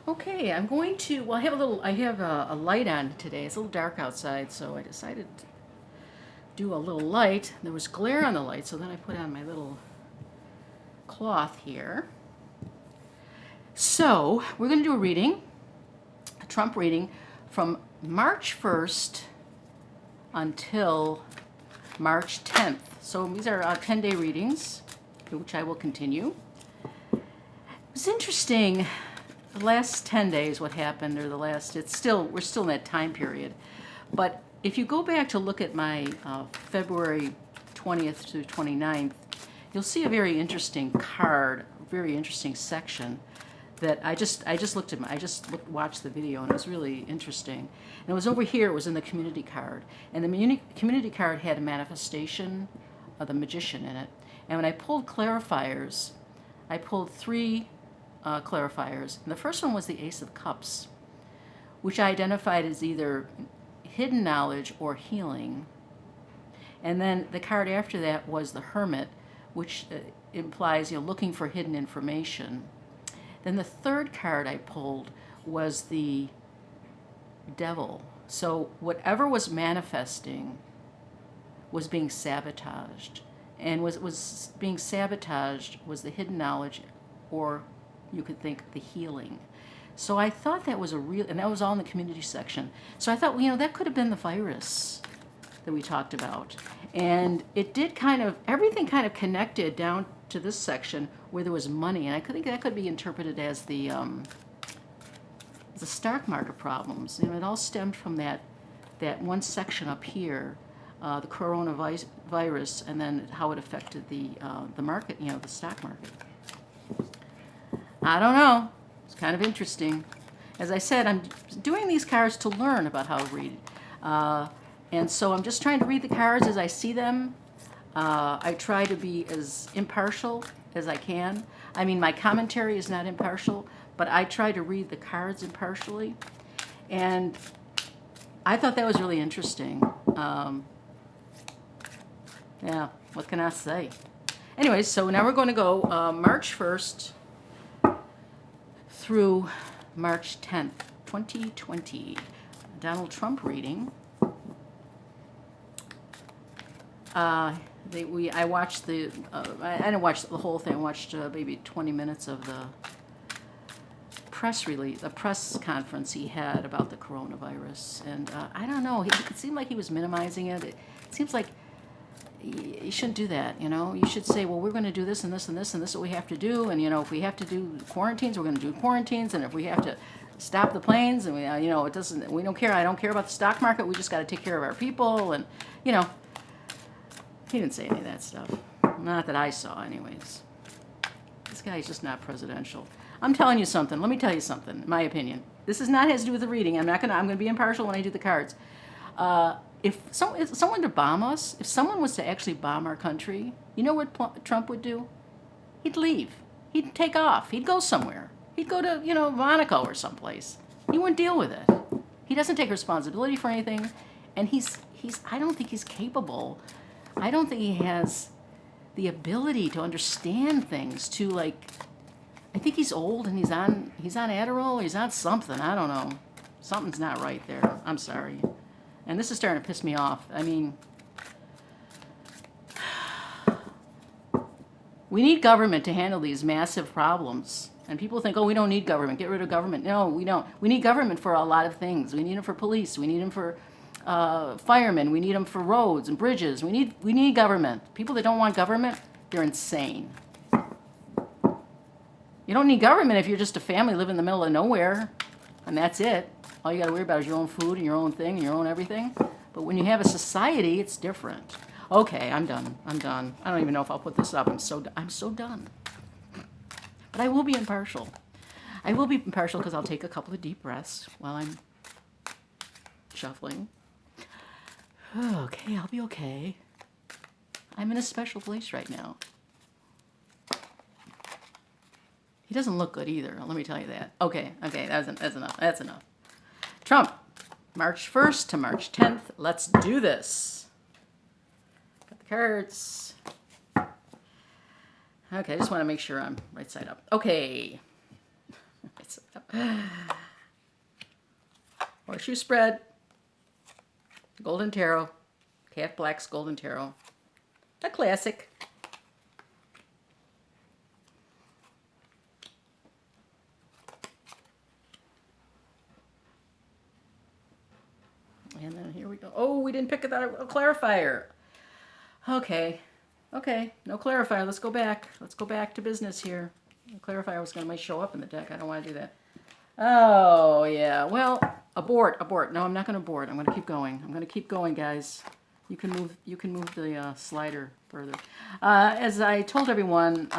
Okay, I'm going to, well, I have a light on today. It's a little dark outside, so I decided to do a little light. There was glare on the light, so then I put on my little cloth here. So, we're going to do a reading, a Trump reading, from March 1st until March 10th. So these are 10-day readings, which I will continue. It was interesting. The last 10 days, what happened, or we're still in that time period. But if you go back to look at my February 20th to 29th, you'll see a very interesting card, a very interesting section that I just watched the video, and it was really interesting. And it was over here, it was in the community card. And the community card had a manifestation of the magician in it. And when I pulled clarifiers, I pulled three clarifiers. And the first one was the Ace of Cups, which I identified as either hidden knowledge or healing. And then the card after that was the Hermit, which implies looking for hidden information. Then the third card I pulled was the Devil. So whatever was manifesting was being sabotaged. And was being sabotaged was the hidden knowledge, or you could think the healing. So I thought that was and that was all in the community section. So I thought, that could have been the virus that we talked about. And it did everything kind of connected down to this section where there was money. And I think that could be interpreted as the stock market problems. It all stemmed from that one section up here, the coronavirus, and then how it affected the market, the stock market. I don't know. It's kind of interesting. As I said, I'm doing these cards to learn about how to read. And so I'm just trying to read the cards as I see them. I try to be as impartial as I can. I mean, my commentary is not impartial, but I try to read the cards impartially. And I thought that was really interesting. Yeah, what can I say? Anyways, so now we're going to go March 1st through March 10th, 2020. Donald Trump reading. I watched I didn't watch the whole thing. I watched maybe 20 minutes of the press conference he had about the coronavirus. And I don't know, it seemed like he was minimizing it. It seems like you shouldn't do that, You should say, well, we're going to do this and this and this and this is what we have to do. And, if we have to do quarantines, we're going to do quarantines. And if we have to stop the planes and, we don't care. I don't care about the stock market. We just got to take care of our people. And, he didn't say any of that stuff. Not that I saw anyways. This guy's just not presidential. I'm telling you something. Let me tell you something, in my opinion. This has to do with the reading. I'm going to be impartial when I do the cards. If someone to bomb us, if someone was to actually bomb our country, you know what Trump would do? He'd leave. He'd take off. He'd go somewhere. He'd go to, Monaco or someplace. He wouldn't deal with it. He doesn't take responsibility for anything, and I don't think he's capable. I don't think he has the ability to understand things, I think he's old and he's on Adderall, he's on something, I don't know. Something's not right there. I'm sorry. And this is starting to piss me off. I mean, we need government to handle these massive problems. And people think, we don't need government. Get rid of government. No, we don't. We need government for a lot of things. We need them for police. We need them for firemen. We need them for roads and bridges. We need government. People that don't want government, they're insane. You don't need government if you're just a family living in the middle of nowhere, and that's it. All you got to worry about is your own food and your own thing and your own everything. But when you have a society, it's different. Okay, I'm done. I don't even know if I'll put this up. I'm so done. But I will be impartial. I will be impartial because I'll take a couple of deep breaths while I'm shuffling. Okay, I'll be okay. I'm in a special place right now. He doesn't look good either, let me tell you that. Okay, that's enough. Trump, March 1st to March 10th. Let's do this. Got the cards. Okay, I just want to make sure I'm right side up. Okay. Horseshoe spread. Golden Tarot. Cat Black's Golden Tarot. A classic. And then here we go. Oh, we didn't pick a clarifier. Okay. Okay. No clarifier. Let's go back. Let's go back to business here. The clarifier was going to show up in the deck. I don't want to do that. Oh, yeah. Well, abort. No, I'm not going to abort. I'm going to keep going. I'm going to keep going, guys. You can move the slider further. As I told everyone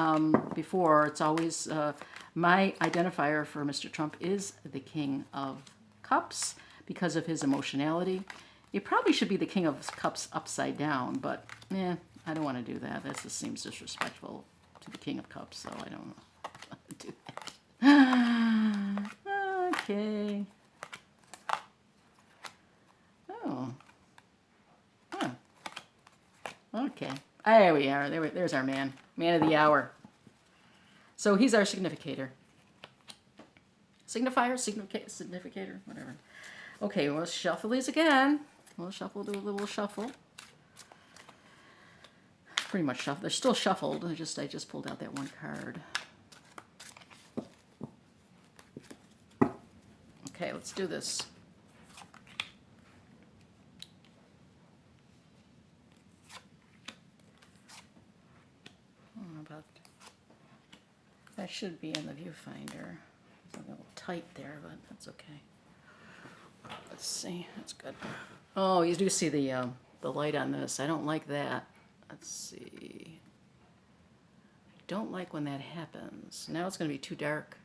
before, it's always my identifier for Mr. Trump is the King of Cups because of his emotionality. It probably should be the King of Cups upside down, but I don't want to do that. That just seems disrespectful to the King of Cups, so I don't want to do that. Okay. Oh. Huh. Okay. There we are. There's our man. Man of the hour. So he's our significator. Significator, whatever. Okay, we'll shuffle these again. We'll do a little shuffle. Pretty much shuffled. They're still shuffled. I just pulled out that one card. Okay, let's do this. That should be in the viewfinder. It's a little tight there, but that's okay. Let's see. That's good. Oh, you do see the light on this. I don't like that. Let's see. I don't like when that happens. Now it's going to be too dark.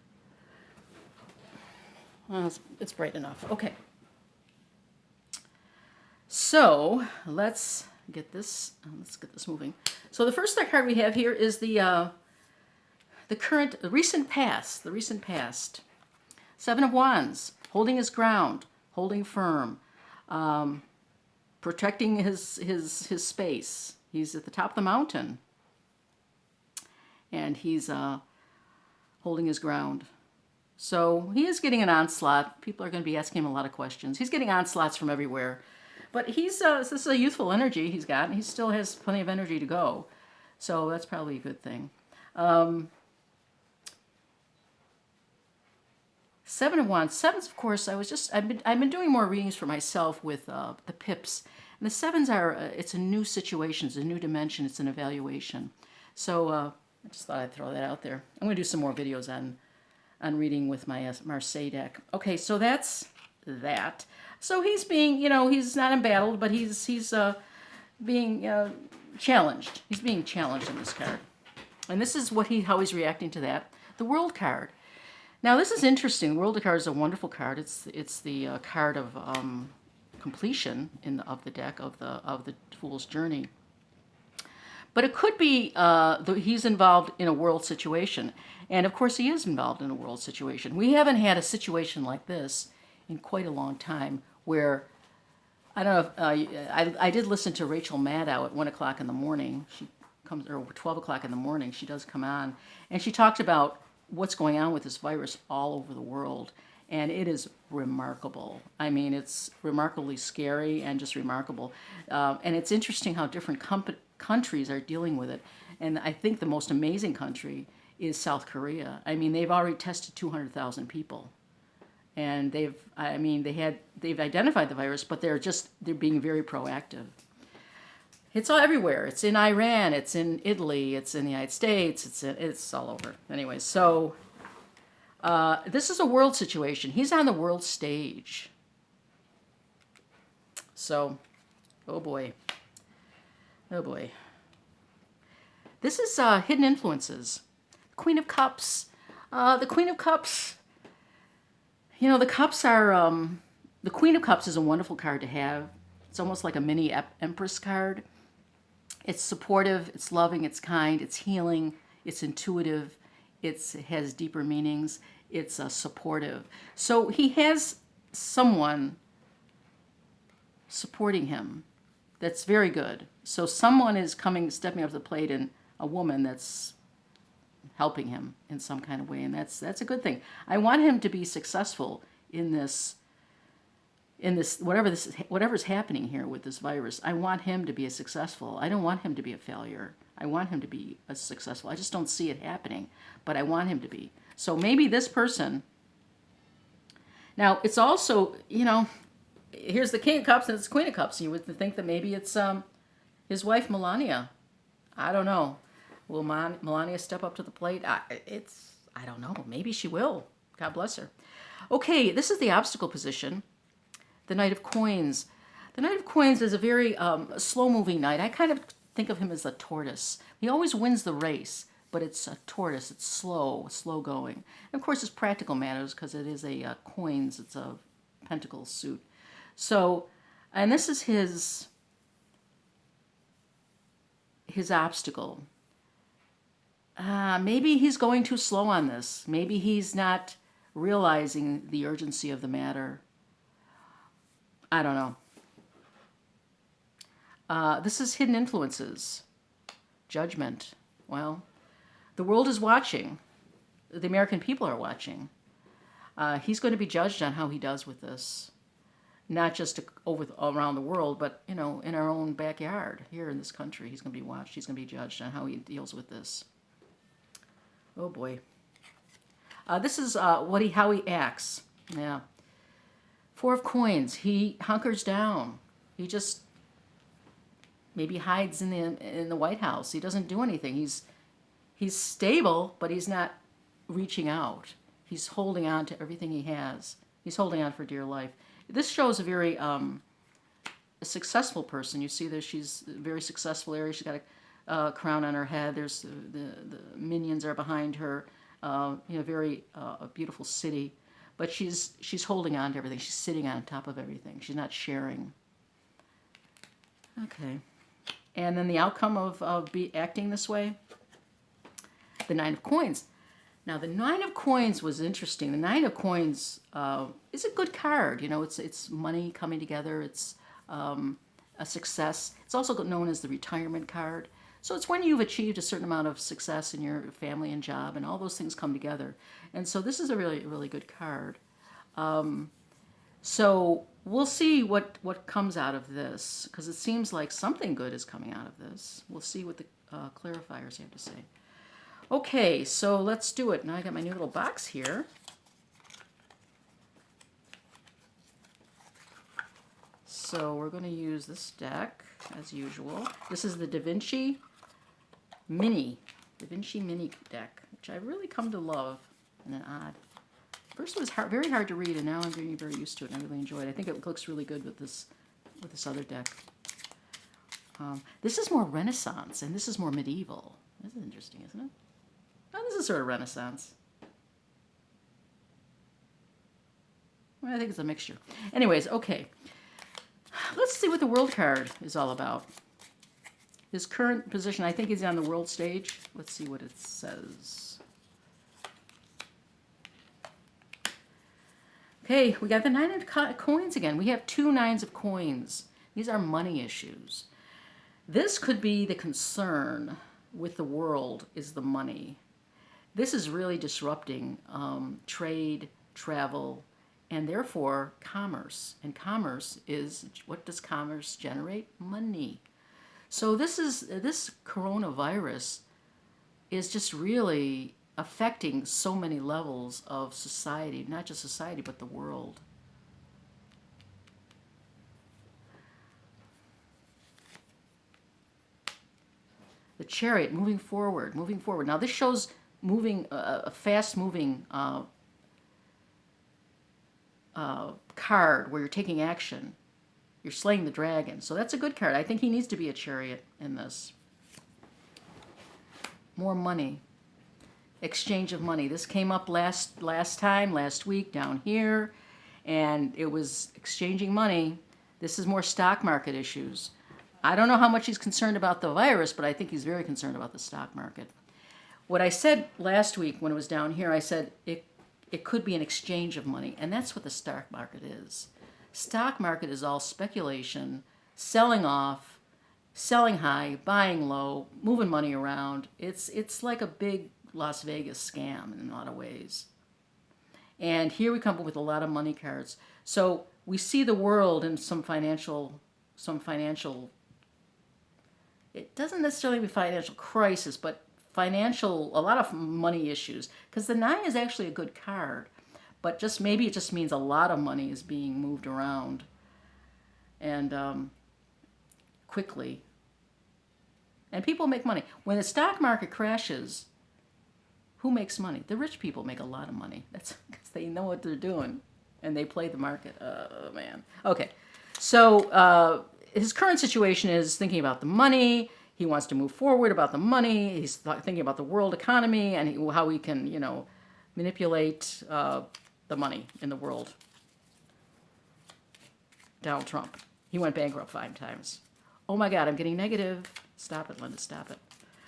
Well, it's bright enough. Okay. So let's get this. Let's get this moving. So the first card we have here is the recent past. The recent past. Seven of Wands, holding his ground, holding firm, protecting his space. He's at the top of the mountain, and he's holding his ground. So he is getting an onslaught. People are going to be asking him a lot of questions. He's getting onslaughts from everywhere. But this is a youthful energy he's got, and he still has plenty of energy to go. So that's probably a good thing. Seven of Wands. Sevens, of course, I've been doing more readings for myself with the pips. And the sevens are, it's a new situation, it's a new dimension, it's an evaluation. So I just thought I'd throw that out there. I'm going to do some more videos on reading with my Marseille deck. Okay, so that's that. So he's being, he's not embattled, but he's being challenged. He's being challenged in this card. And this is how he's reacting to that. The World card. Now this is interesting. The World card is a wonderful card. It's the card of completion of the deck of the Fool's Journey. But it could be he's involved in a world situation. And of course he is involved in a world situation. We haven't had a situation like this in quite a long time where, I don't know if, I did listen to Rachel Maddow at 1 o'clock in the morning. She comes, or 12 o'clock in the morning, she does come on. And she talked about what's going on with this virus all over the world. And it is remarkable. I mean, it's remarkably scary and just remarkable. And it's interesting how different countries are dealing with it. And I think the most amazing country is South Korea. I mean, they've already tested 200,000 people. And they've identified the virus, but they're being very proactive. It's all everywhere. It's in Iran, it's in Italy, it's in the United States, it's all over. Anyway, so this is a world situation. He's on the world stage. So, oh boy. Oh boy. This is Hidden Influences. Queen of Cups. The Queen of Cups, the cups are, the Queen of Cups is a wonderful card to have. It's almost like a mini Empress card. It's supportive, it's loving, it's kind, it's healing, it's intuitive, it has deeper meanings, it's supportive. So he has someone supporting him that's very good. So someone is stepping up to the plate, and a woman that's helping him in some kind of way, and that's a good thing. I want him to be successful in this whatever's happening here with this virus. I want him to be successful. I don't want him to be a failure. I want him to be a successful. I just don't see it happening, but I want him to be. So maybe this person. Now it's also, here's the King of Cups and it's the Queen of Cups. You would think that maybe it's his wife Melania. I don't know. Will Melania step up to the plate? I don't know. Maybe she will. God bless her. Okay, this is the obstacle position. The Knight of Coins. The Knight of Coins is a very slow-moving knight. I kind of think of him as a tortoise. He always wins the race, but it's a tortoise. It's slow going. And of course, it's practical matters because it is a coins. It's a pentacle suit. So, and this is his obstacle. Maybe he's going too slow on this. Maybe he's not realizing the urgency of the matter. I don't know. This is hidden influences. Judgment. Well, the world is watching. The American people are watching. He's going to be judged on how he does with this. Not just around the world, but, in our own backyard, here in this country. He's going to be watched. He's going to be judged on how he deals with this. Oh, boy. This is how he acts. Yeah. Four of Coins. He hunkers down. He just maybe hides in the White House. He doesn't do anything. He's stable, but he's not reaching out. He's holding on to everything he has. He's holding on for dear life. This shows a very a successful person. You see that she's a very successful area. She's got a crown on her head. There's the minions are behind her. Very a beautiful city. But she's holding on to everything. She's sitting on top of everything. She's not sharing. Okay. And then the outcome of acting this way, the Nine of Coins. Now, the Nine of Coins was interesting. The Nine of Coins is a good card. It's money coming together. It's a success. It's also known as the retirement card. So it's when you've achieved a certain amount of success in your family and job, and all those things come together. And so this is a really, really good card. So we'll see what comes out of this, because it seems like something good is coming out of this. We'll see what the clarifiers have to say. Okay, so let's do it. Now I got my new little box here. So we're going to use this deck, as usual. This is the Da Vinci Mini deck, which I really come to love in an odd. First it was very hard to read, and now I'm getting very used to it, and I really enjoy it. I think it looks really good with this other deck. This is more Renaissance, and this is more medieval. This is interesting, isn't it? Oh, this is sort of Renaissance. Well, I think it's a mixture. Anyways, okay. Let's see what the World card is all about. His current position, I think he's on the world stage. Let's see what it says. Okay, we got the Nine of Coins again. We have two Nines of Coins. These are money issues. This could be the concern with the world, is the money. This is really disrupting trade, travel, and therefore commerce. And commerce is, what does commerce generate? Money. So this coronavirus is just really affecting so many levels of society, not just society, but the world. The Chariot, moving forward. Now this shows a fast-moving card where you're taking action. You're slaying the dragon. So that's a good card. I think he needs to be a chariot in this. More money. Exchange of money. This came up last week down here, and it was exchanging money. This is more stock market issues. I don't know how much he's concerned about the virus, but I think he's very concerned about the stock market. What I said last week when it was down here, I said it could be an exchange of money, and that's what the stock market is. Stock market is all speculation, selling off, selling high, buying low, moving money around. It's like a big Las Vegas scam in a lot of ways. And here we come up with a lot of money cards. So we see the world in some financial, it doesn't necessarily be financial crisis, but a lot of money issues. Because the 9 is actually a good card. But just maybe it just means a lot of money is being moved around. And quickly. And people make money. When the stock market crashes, who makes money? The rich people make a lot of money. That's because they know what they're doing. And they play the market. Oh, man. Okay. So his current situation is thinking about the money. He wants to move forward about the money. He's thinking about the world economy and how he can, manipulate the money in the world. Donald Trump. He went bankrupt 5 times. Oh my God, I'm getting negative. Stop it, Linda, stop it.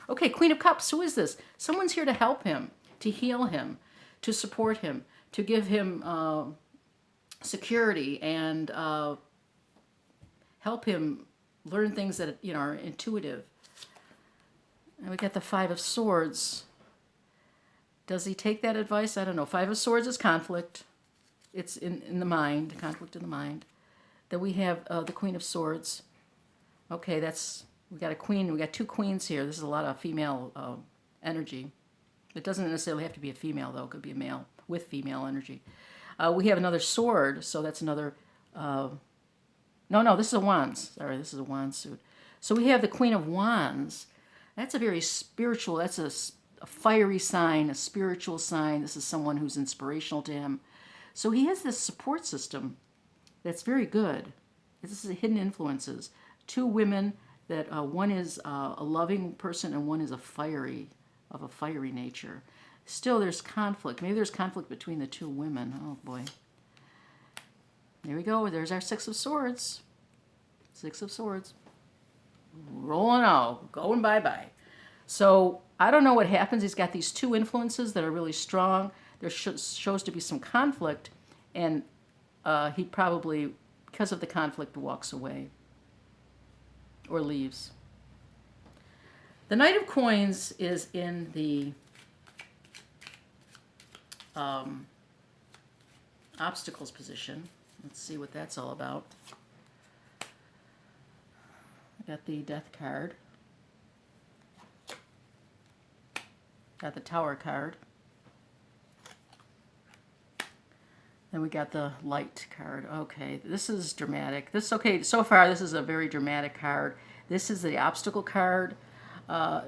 Okay, Queen of Cups, who is this? Someone's here to help him, to heal him, to support him, to give him security and help him learn things that are intuitive. And we got the 5 of Swords. Does he take that advice? I don't know. 5 of Swords is conflict. It's in the mind, conflict in the mind. Then we have the Queen of Swords. Okay, we got a queen. We got 2 queens here. This is a lot of female energy. It doesn't necessarily have to be a female, though. It could be a male with female energy. We have another sword, so that's another... No, this is a wands. Sorry, this is a wands suit. So we have the Queen of Wands. That's a very spiritual, that's a fiery sign, a spiritual sign. This is someone who's inspirational to him. So he has this support system that's very good. This is hidden influences. 2 women that one is a loving person and one is of a fiery nature. Still, there's conflict. Maybe there's conflict between the 2 women. Oh, boy. There we go. There's our 6 of Swords. 6 of Swords. Rolling out. Going bye-bye. So, I don't know what happens. He's got these 2 influences that are really strong. There shows to be some conflict. And he probably, because of the conflict, walks away. Or leaves. The Knight of Coins is in the obstacles position. Let's see what that's all about. I got the Death card. Got the Tower card. Then we got the Light card. Okay, this is dramatic. So far this is a very dramatic card. This is the obstacle card.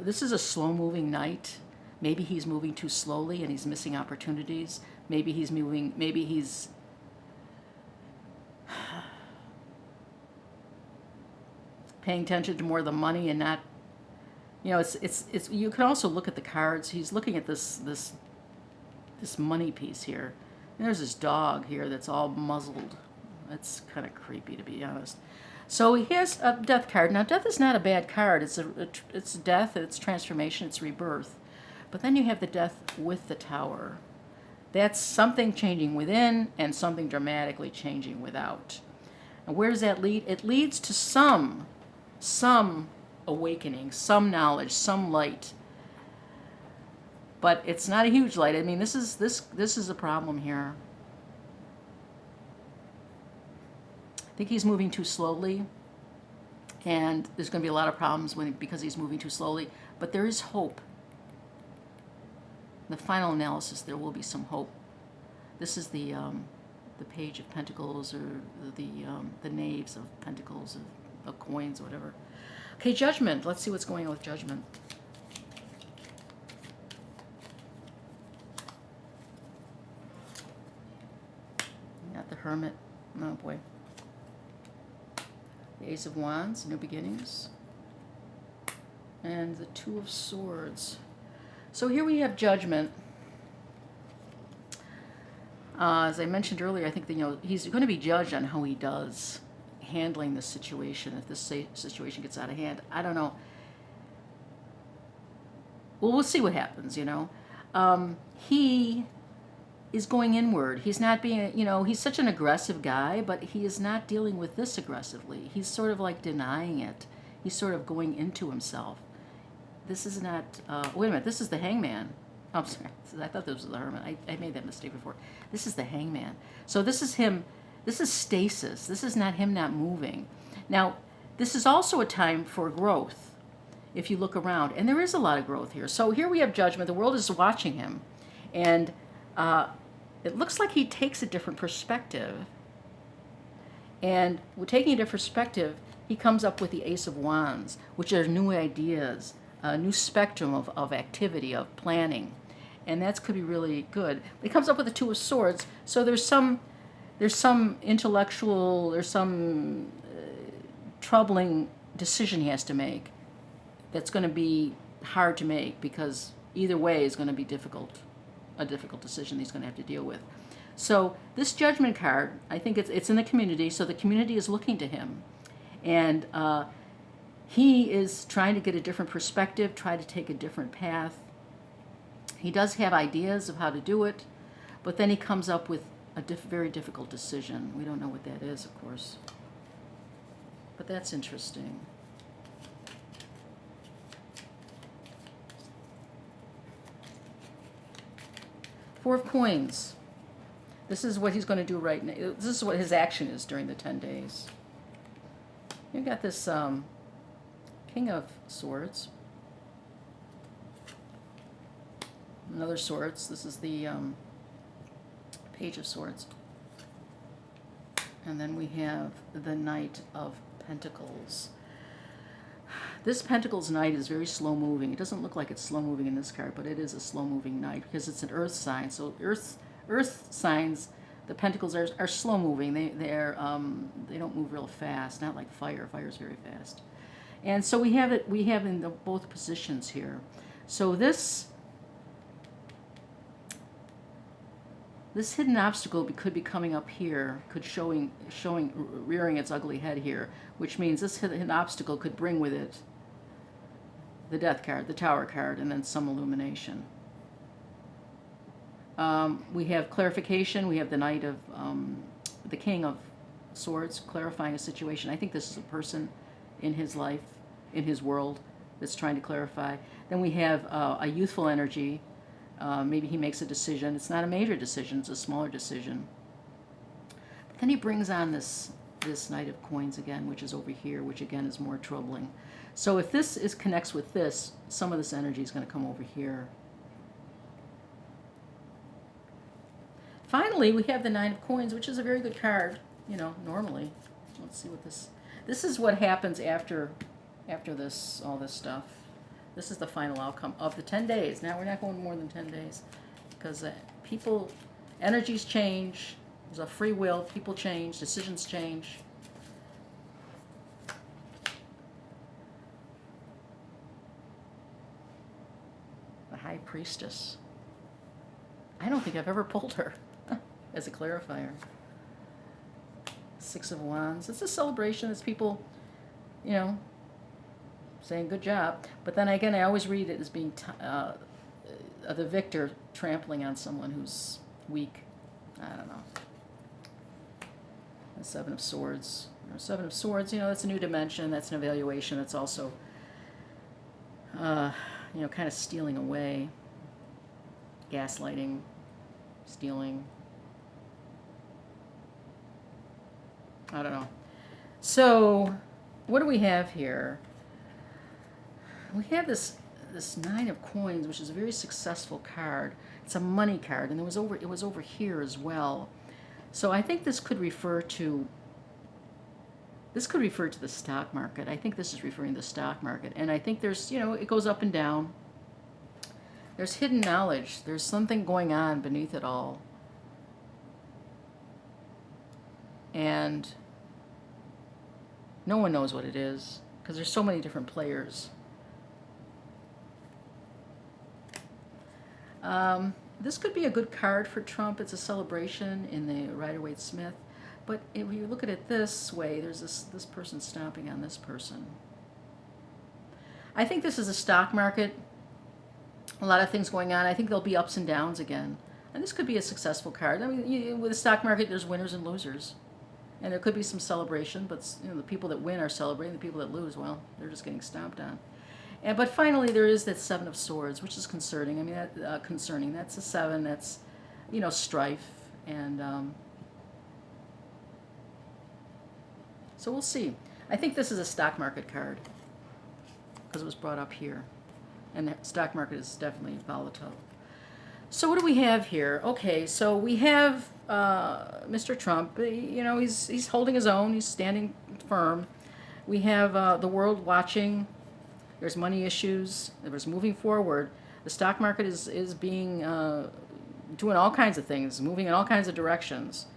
This is a slow-moving knight. Maybe he's moving too slowly and he's missing opportunities. Maybe he's paying attention to more of the money and not, it's you can also look at the cards. He's looking at this money piece here. And there's this dog here that's all muzzled. That's kind of creepy, to be honest. So he has a Death card. Now, Death is not a bad card. It's death, it's transformation, it's rebirth. But then you have the Death with the Tower. That's something changing within and something dramatically changing without. And where does that lead? It leads to some awakening, some knowledge, some light. But it's not a huge light. I mean, this is a problem here. I think he's moving too slowly, and there's going to be a lot of problems because he's moving too slowly. But there is hope. In the final analysis, there will be some hope. This is the Page of Pentacles, or the Knaves of Pentacles, of coins, whatever. Okay, Judgment. Let's see what's going on with Judgment. Got the Hermit. Oh boy. The Ace of Wands, New Beginnings. And the 2 of Swords. So here we have Judgment. As I mentioned earlier, I think that, he's going to be judged on how he does handling this situation. If this situation gets out of hand, I don't know. Well, we'll see what happens. He is going inward. He's not being, he's such an aggressive guy, but he is not dealing with this aggressively. He's sort of like denying it. He's sort of going into himself. This is not, wait a minute, this is the Hangman. I'm sorry. I thought this was the Hermit. I made that mistake before. This is the Hangman. So this is him. This is stasis. This is not him not moving. Now, this is also a time for growth, if you look around. And there is a lot of growth here. So here we have Judgment. The world is watching him. And it looks like he takes a different perspective. And with taking a different perspective, he comes up with the Ace of Wands, which are new ideas, a new spectrum of activity, of planning. And that could be really good. He comes up with the Two of Swords. So there's some intellectual, there's some troubling decision he has to make that's going to be hard to make, because either way is going to be a difficult decision he's going to have to deal with. So this Judgment card, I think it's in the community, so the community is looking to him. And he is trying to get a different perspective, try to take a different path. He does have ideas of how to do it, but then he comes up with a very difficult decision. We don't know what that is, of course. But that's interesting. Four of Coins. This is what he's going to do right now. This is what his action is during the 10 days. You've got this King of Swords. Another Swords. This is the Page of Swords. And then we have the Knight of Pentacles. This Pentacles Knight is very slow moving. It doesn't look like it's slow moving in this card, but it is a slow moving knight because it's an earth sign. So earth signs, the pentacles are slow moving. They don't move real fast. Not like fire. Fire is very fast. And so we have in both positions here. So this hidden obstacle could be coming up here, rearing its ugly head here, which means this hidden obstacle could bring with it the Death card, the Tower card, and then some illumination. We have clarification. We have the Knight of the King of Swords, clarifying a situation. I think this is a person in his life, in his world, that's trying to clarify. Then we have a youthful energy. Maybe he makes a decision. It's not a major decision. It's a smaller decision. But then he brings on this Knight of Coins again, which is over here, which again is more troubling. So if this connects with this, some of this energy is going to come over here. Finally, we have the Nine of Coins, which is a very good card, normally. Let's see what this is what happens after all this stuff. This is the final outcome of the 10 days. Now, we're not going more than 10 days because energies change. There's a free will. People change. Decisions change. The High Priestess. I don't think I've ever pulled her as a clarifier. Six of Wands. It's a celebration. It's people, saying good job. But then again, I always read it as being the victor trampling on someone who's weak. I don't know. The Seven of Swords. Seven of Swords, that's a new dimension. That's an evaluation. That's also, kind of stealing away. Gaslighting. Stealing. I don't know. So, what do we have here? We have this Nine of Coins, which is a very successful card. It's a money card, and it was over here as well. So I think this could refer to the stock market. I think this is referring to the stock market, and I think there's it goes up and down. There's hidden knowledge. There's something going on beneath it all, and no one knows what it is because there's so many different players. This could be a good card for Trump. It's a celebration in the Rider-Waite-Smith. But if you look at it this way, there's this person stomping on this person. I think this is a stock market. A lot of things going on. I think there'll be ups and downs again. And this could be a successful card. I mean, with the stock market, there's winners and losers. And there could be some celebration, but the people that win are celebrating. The people that lose, well, they're just getting stomped on. But finally, there is that Seven of Swords, which is concerning. I mean, concerning. That's a seven. That's, strife. And so we'll see. I think this is a stock market card because it was brought up here. And the stock market is definitely volatile. So what do we have here? Okay, so we have Mr. Trump. He's holding his own. He's standing firm. We have the world watching. There's money issues. There's moving forward. The stock market is being doing all kinds of things, moving in all kinds of directions.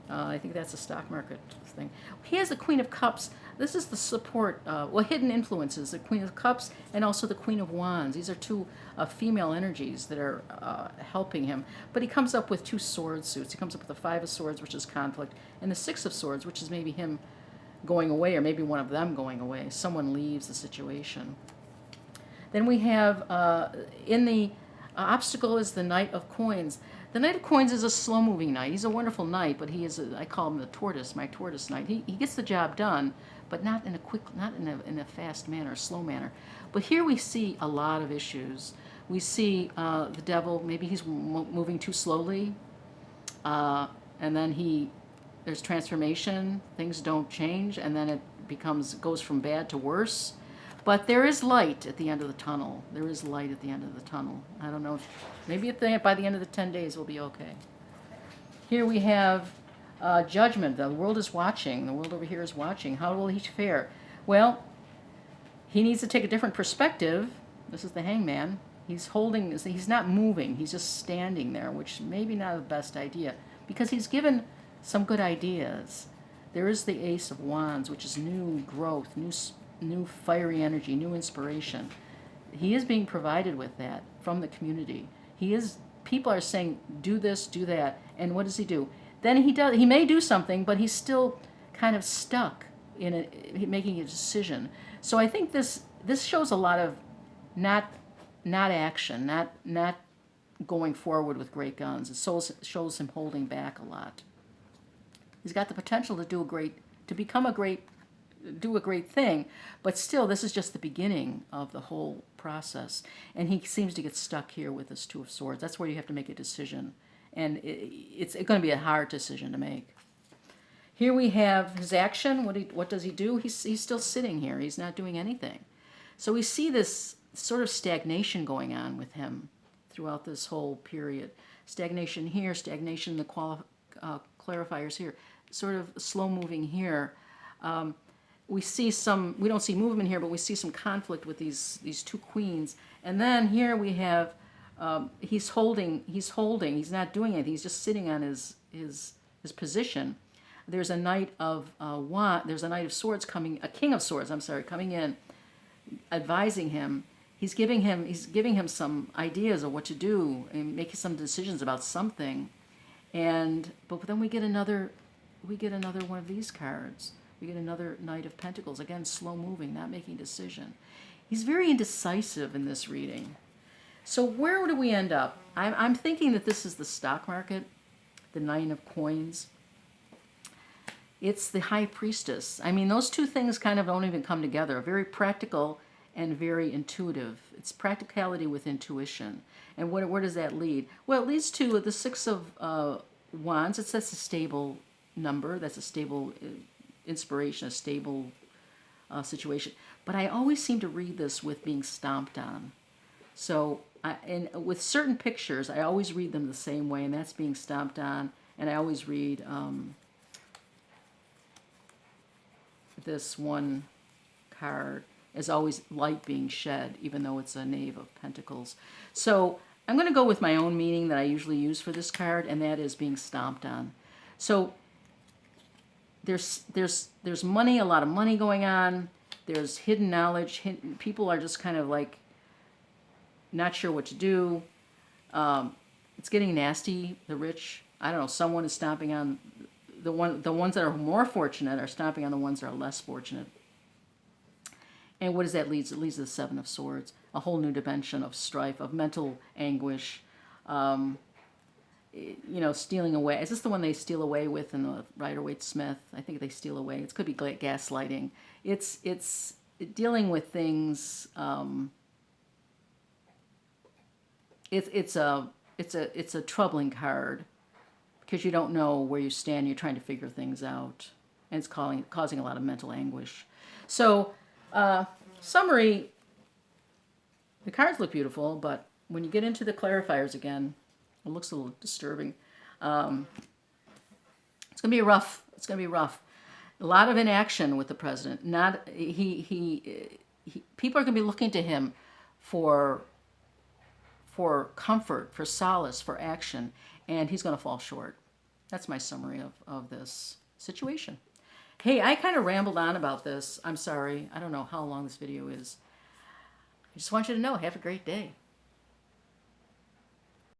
I think that's a stock market thing. He has the Queen of Cups. This is the support, hidden influences, the Queen of Cups and also the Queen of Wands. These are two female energies that are helping him. But he comes up with two sword suits. He comes up with the Five of Swords, which is conflict, and the Six of Swords, which is maybe him going away, or maybe one of them going away. Someone leaves the situation. Then we have, in the obstacle is the Knight of Coins. The Knight of Coins is a slow-moving knight. He's a wonderful knight, but he is, I call him the tortoise, my tortoise knight. He gets the job done, but not in a fast manner, slow manner. But here we see a lot of issues. We see the devil, maybe he's moving too slowly, and then there's transformation, things don't change, and then it goes from bad to worse. But there is light at the end of the tunnel. There is light at the end of the tunnel. I don't know maybe by the end of the 10 days we'll be okay. Here we have judgment. The world is watching. The world over here is watching. How will he fare? Well, he needs to take a different perspective. This is the Hangman. He's not moving. He's just standing there, which maybe not the best idea because he's given some good ideas. There is the Ace of Wands, which is new growth, new fiery energy, new inspiration. He is being provided with that from the community. People are saying, do this, do that. And what does he do? Then he may do something, but he's still kind of stuck in making a decision. So I think this shows a lot of not action, not going forward with great guns. It shows him holding back a lot. He's got the potential to do a great thing, but still, this is just the beginning of the whole process. And he seems to get stuck here with this Two of Swords. That's where you have to make a decision, and it's going to be a hard decision to make. Here we have his action. What does he do? He's still sitting here. He's not doing anything. So we see this sort of stagnation going on with him throughout this whole period. Stagnation here, stagnation in the clarifiers here, sort of slow moving here. We don't see movement here, but we see some conflict with these two queens. And then here we have, he's holding, he's not doing anything, he's just sitting on his position. There's a Knight of Swords a King of Swords, coming in, advising him. He's giving him some ideas of what to do and making some decisions about something. But then we get another one of these cards. We get another Knight of Pentacles, again, slow moving, not making a decision. He's very indecisive in this reading. So where do we end up? I'm thinking that this is the stock market, the Nine of Coins. It's the High Priestess. I mean, those two things kind of don't even come together. Very practical and very intuitive. It's practicality with intuition. And where does that lead? Well, it leads to the Six of Wands. That's a stable number. That's a stable inspiration, a stable situation. But I always seem to read this with being stomped on. So, with certain pictures, I always read them the same way, and that's being stomped on. And I always read this one card as always light being shed, even though it's a Knave of Pentacles. So I'm going to go with my own meaning that I usually use for this card, and that is being stomped on. So there's money, a lot of money going on. There's hidden knowledge. People are just kind of like not sure what to do. It's getting nasty. The rich, I don't know, someone is stomping on the ones that are more fortunate are stomping on the ones that are less fortunate. And what does that lead to? It leads to the Seven of Swords, a whole new dimension of strife, of mental anguish, stealing away. Is this the one they steal away with in the Rider-Waite-Smith? I think they steal away. It could be gaslighting. It's dealing with things. It's a troubling card because you don't know where you stand. You're trying to figure things out, and it's causing a lot of mental anguish. So, summary: the cards look beautiful, but when you get into the clarifiers again, it looks a little disturbing. It's gonna be rough. It's gonna be rough. A lot of inaction with the president. Not people are gonna be looking to him for comfort, for solace, for action, and he's gonna fall short. That's my summary of this situation. Hey, I kind of rambled on about this. I'm sorry. I don't know how long this video is. I just want you to know, have a great day.